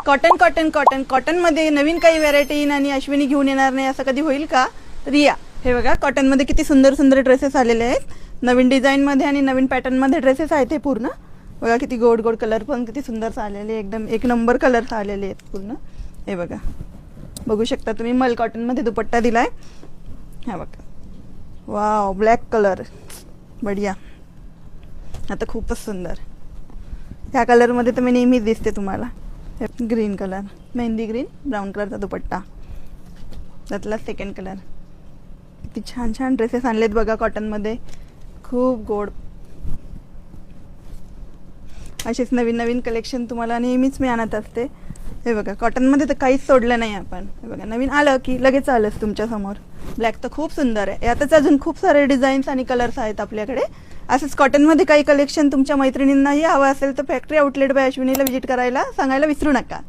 Cotton cotton cotton कॉटनमध्ये नवीन काही variety येईन आणि अश्विनी घेऊन येणार नाही असं कधी होईल का? रिया, हे बघा कॉटनमध्ये किती सुंदर सुंदर ड्रेसेस आलेले आहेत. नवीन डिझाईनमध्ये आणि नवीन पॅटर्नमध्ये ड्रेसेस आहेत. हे पूर्ण बघा किती गोड गोड कलर पण किती सुंदर आलेले, एकदम एक नंबर कलर आलेले आहेत पूर्ण. हे बघा, बघू शकता तुम्ही. मल कॉटनमध्ये दुपट्टा दिलाय. हा बघा, वाव ब्लॅक कलर, बढिया. आता खूपच सुंदर. ह्या कलरमध्ये तर मी नेहमीच दिसते तुम्हाला. Green colour, mehndi green, brown कलरचा दुपट्टा, त्यातला सेकंड कलर. किती छान छान ड्रेसेस आणलेत बघा कॉटनमध्ये, खूप गोड. असेच नवीन नवीन कलेक्शन तुम्हाला नेहमीच मी आणत असते. हे बघा कॉटनमध्ये तर काहीच सोडलं नाही आपण. हे बघा नवीन आलं की लगेच आलंच तुमच्यासमोर. ब्लॅक तर खूप सुंदर आहे. यातच अजून खूप सारे डिझाईन्स आणि कलर्स आहेत आपल्याकडे. असंच कॉटनमध्ये काही कलेक्शन तुमच्या मैत्रिणींनाही हवं असेल तर फॅक्टरी आउटलेट बाय अश्विनीला व्हिजिट करायला सांगायला विसरू नका.